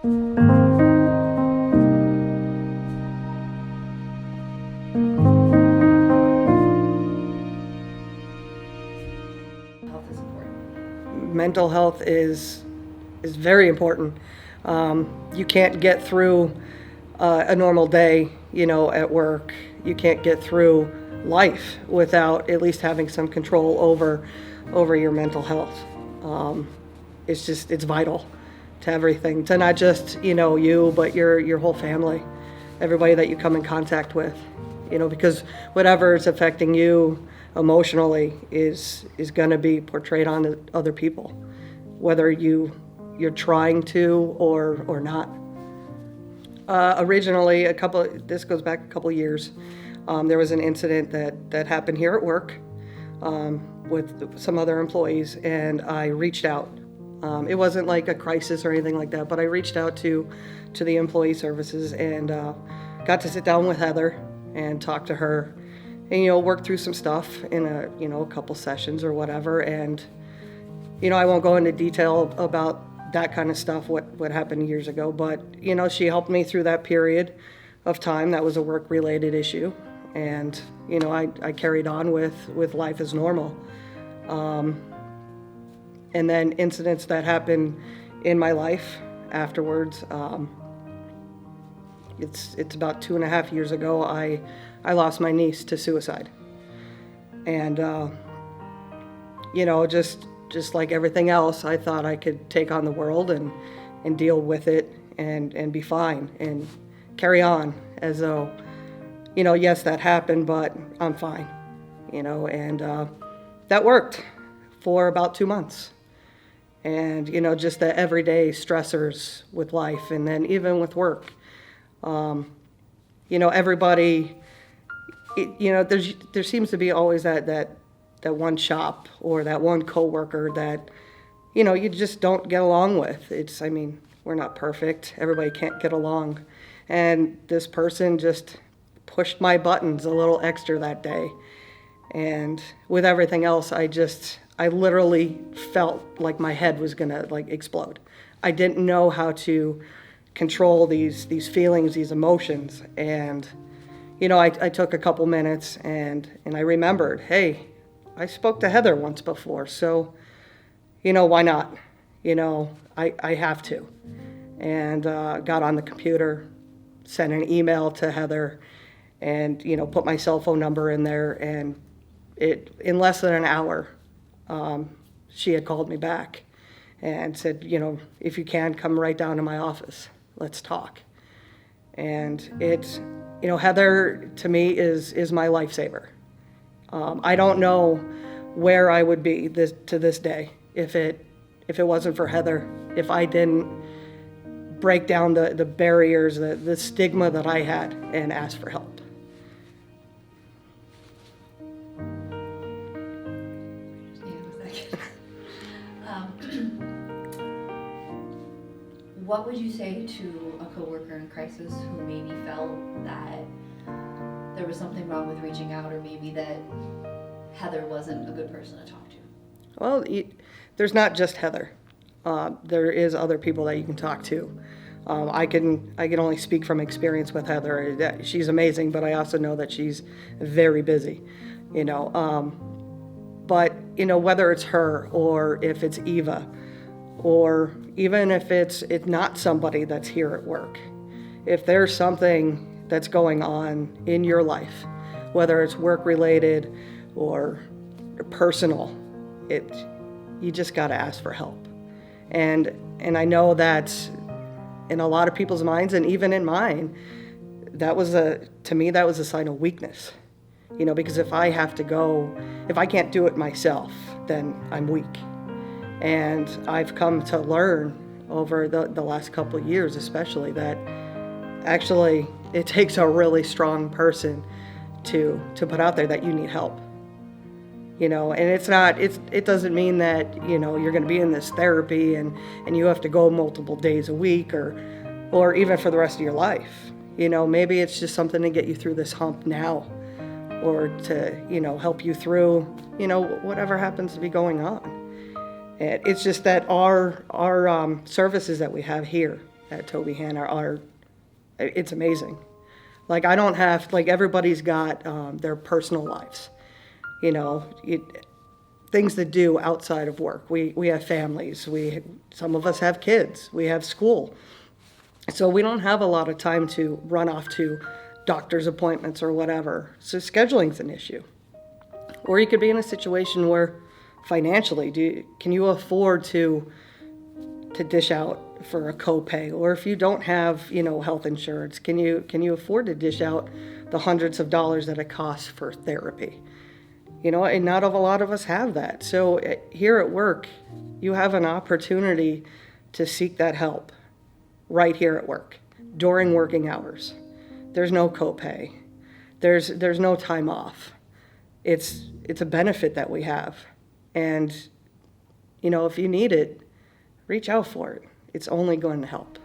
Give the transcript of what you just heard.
Health is important. Mental health is very important. You can't get through a normal day, at work. You can't get through life without at least having some control over your mental health. It's vital to everything, to not just you, but your whole family, everybody that you come in contact with. Because whatever is affecting you emotionally is going to be portrayed on other people, whether you're trying to or not. Originally, this goes back a couple years, there was an incident that happened here at work with some other employees, and I reached out. It wasn't like a crisis or anything like that, but I reached out to the Employee Services and got to sit down with Heather and talk to her and, work through some stuff in a couple sessions or whatever. And, I won't go into detail about that kind of stuff, what happened years ago, but, she helped me through that period of time. That was a work-related issue. And, I carried on with life as normal. And then incidents that happened in my life afterwards, it's about 2.5 years ago, I lost my niece to suicide. And, just like everything else, I thought I could take on the world and deal with it and be fine and carry on as though, yes, that happened, but I'm fine, and that worked for about 2 months. And, just the everyday stressors with life, and then even with work. Everybody, there seems to be always that one shop or that one coworker that, you just don't get along with. We're not perfect. Everybody can't get along. And this person just pushed my buttons a little extra that day. And with everything else, I literally felt like my head was gonna explode. I didn't know how to control these feelings, these emotions. And, I took a couple minutes and I remembered, hey, I spoke to Heather once before, so, why not? I have to. And got on the computer, sent an email to Heather, and, put my cell phone number in there, and in less than an hour, she had called me back and said, if you can, come right down to my office. Let's talk. And Heather to me is my lifesaver. I don't know where I would be to this day if it wasn't for Heather, if I didn't break down the barriers, the stigma that I had and ask for help. What would you say to a coworker in crisis who maybe felt that there was something wrong with reaching out, or maybe that Heather wasn't a good person to talk to? Well, there's not just Heather. There is other people that you can talk to. I can only speak from experience with Heather. She's amazing, but I also know that she's very busy. But whether it's her or if it's Eva, or even if it's not somebody that's here at work, if there's something that's going on in your life, whether it's work related or personal, you just got to ask for help. And I know that in a lot of people's minds, and even in mine, to me that was a sign of weakness. Because if I can't do it myself, then I'm weak. And I've come to learn over the last couple of years especially that actually it takes a really strong person to put out there that you need help. And it doesn't mean that, you're going to be in this therapy and you have to go multiple days a week or even for the rest of your life. Maybe it's just something to get you through this hump now, or to, help you through, whatever happens to be going on. It's just that our services that we have here at Tobyhanna are, it's amazing. Like, I don't have, like, everybody's got their personal lives, you know, things to do outside of work. We have families, some of us have kids, we have school. So we don't have a lot of time to run off to doctor's appointments or whatever. So scheduling's an issue. Or you could be in a situation where financially, can you afford to dish out for a copay? Or if you don't have, health insurance, can you afford to dish out the hundreds of dollars that it costs for therapy? And not a lot of us have that. So here at work, you have an opportunity to seek that help right here at work during working hours. There's no copay. There's no time off. It's a benefit that we have. And, if you need it, reach out for it. It's only going to help.